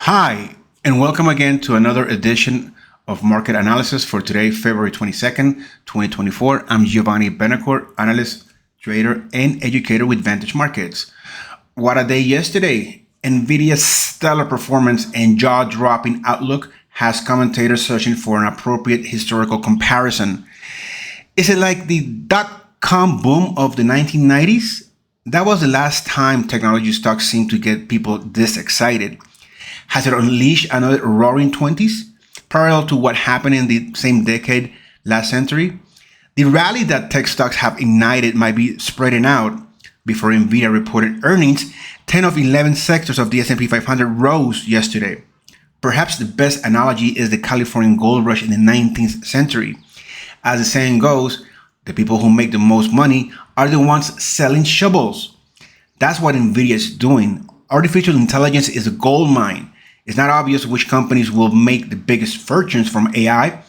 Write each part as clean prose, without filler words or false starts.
Hi, and welcome again to another edition of Market Analysis for today, February 22nd, 2024. I'm Giovanni Benacourt, analyst, trader, and educator with Vantage Markets. What a day yesterday. NVIDIA's stellar performance and jaw-dropping outlook has commentators searching for an appropriate historical comparison. Is it like the dot-com boom of the 1990s? That was the last time technology stocks seemed to get people this excited. Has it unleashed another roaring 20s, parallel to what happened in the same decade last century? The rally that tech stocks have ignited might be spreading out. Before NVIDIA reported earnings, 10 of 11 sectors of the S&P 500 rose yesterday. Perhaps the best analogy is the Californian gold rush in the 19th century. As the saying goes, the people who make the most money are the ones selling shovels. That's what NVIDIA is doing. Artificial intelligence is a gold mine. It's not obvious which companies will make the biggest fortunes from AI,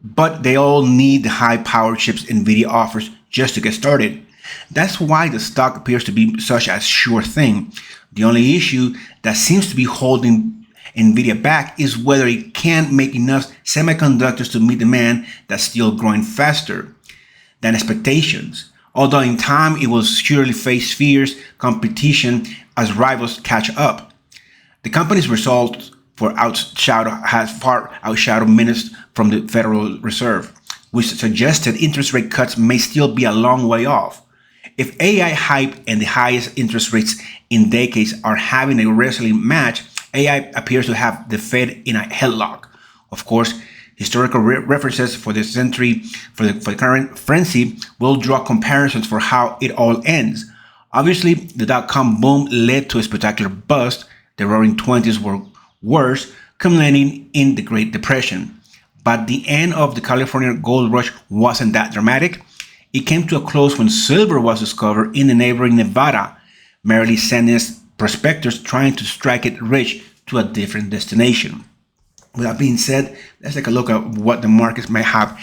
but they all need the high-powered chips NVIDIA offers just to get started. That's why the stock appears to be such a sure thing. The only issue that seems to be holding NVIDIA back is whether it can make enough semiconductors to meet demand that's still growing faster than expectations. Although in time, it will surely face fierce competition as rivals catch up. The company's results has far outshadowed minutes from the Federal Reserve, which suggested interest rate cuts may still be a long way off. If AI hype and the highest interest rates in decades are having a wrestling match, AI appears to have the Fed in a headlock. Of course, historical references for the century, for the current frenzy, will draw comparisons for how it all ends. Obviously, the dot-com boom led to a spectacular bust. The roaring 20s were worse, culminating in the Great Depression. But the end of the California gold rush wasn't that dramatic. It came to a close when silver was discovered in the neighboring Nevada, merely sending prospectors trying to strike it rich to a different destination. With that being said, let's take a look at what the markets may have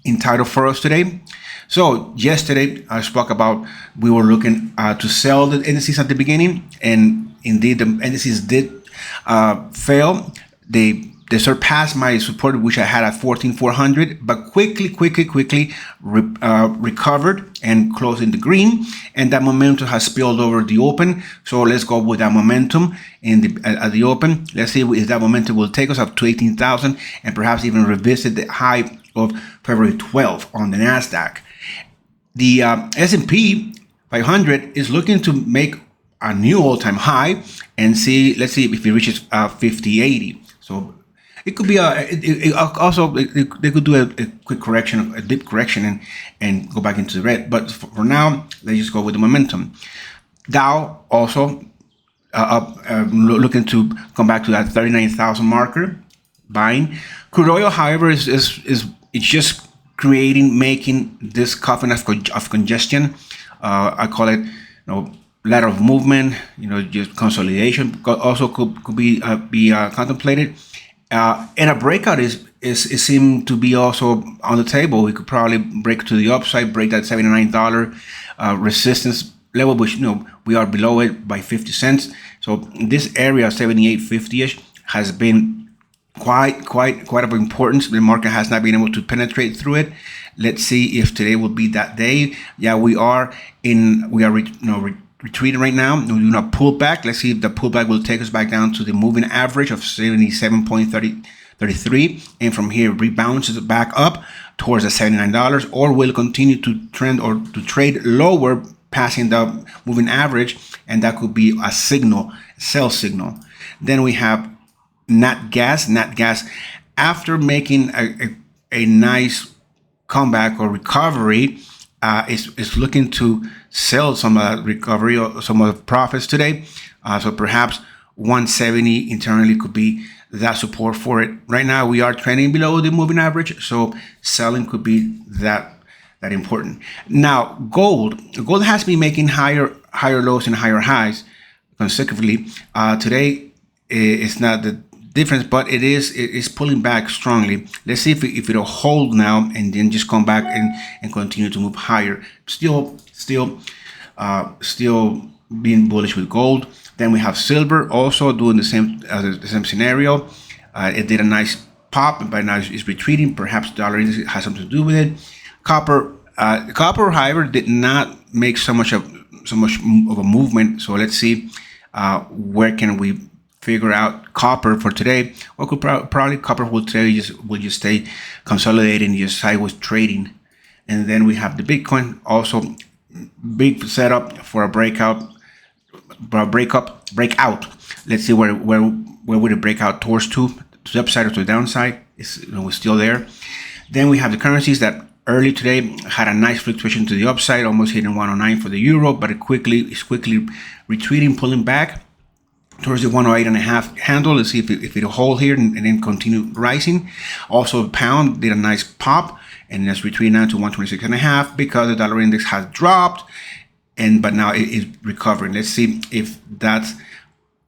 in title for us today. So yesterday I spoke about we were looking to sell the indices at the beginning, and indeed the indices did fail. They surpassed my support, which I had at 14,400, but quickly recovered and closed in the green, and that momentum has spilled over the open. So let's go with that momentum at the open. Let's see if that momentum will take us up to 18,000 and perhaps even revisit the high of February 12th on the Nasdaq. The S&P 500 is looking to make a new all-time high and let's see if it reaches 5080. So it could be they could do a quick correction, a deep correction, and go back into the red. But for now, let's just go with the momentum. Dow also looking to come back to that 39,000 marker, buying. Crude oil, however, is just making this coffin of congestion. I call it, ladder of movement. Just consolidation also could be contemplated. And a breakout is seem to be also on the table. We could probably break to the upside, break that $79 resistance level, which we are below it by 50 cents. So this area 78.50ish has been quite of importance. The market has not been able to penetrate through it. Let's see if today will be that day. Yeah, we are retreating right now. We're doing a pullback. Let's see if the pullback will take us back down to the moving average of 77.33, and from here rebounds back up towards the $79, or will continue to trend or to trade lower, passing the moving average, and that could be a sell signal. Then we have Nat Gas. After making a nice comeback or recovery, is looking to sell some recovery or some of the profits today. So perhaps 170 internally could be that support for it. Right now we are trending below the moving average, so selling could be that important. Now gold has been making higher lows and higher highs consecutively. Today it's not the difference, but it is pulling back strongly. Let's see if it'll hold now and then just come back and continue to move higher. Still being bullish with gold. Then we have silver also doing the same scenario. It did a nice pop, but now it's retreating. Perhaps dollar index has something to do with it. Copper, however, did not make so much of a movement. So let's see where can we figure out copper for today. Well, probably copper will just stay consolidating, just sideways trading. And then we have the Bitcoin, also big setup for a breakout. Let's see where would it break out towards to the upside or to the downside. We're still there. Then we have the currencies that early today had a nice fluctuation to the upside, almost hitting 109 for the euro, but it's quickly retreating, pulling back towards the 108.5 handle. Let's see if it'll hold here and then continue rising. Also, the pound did a nice pop and it's retreating now to 126.5 because the dollar index has dropped, but now it is recovering. Let's see if that's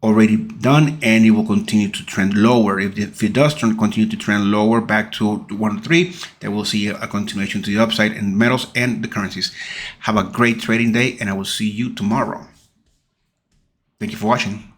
already done and it will continue to trend lower. If it does continue to trend lower back to 103, then we'll see a continuation to the upside in metals and the currencies. Have a great trading day, and I will see you tomorrow. Thank you for watching.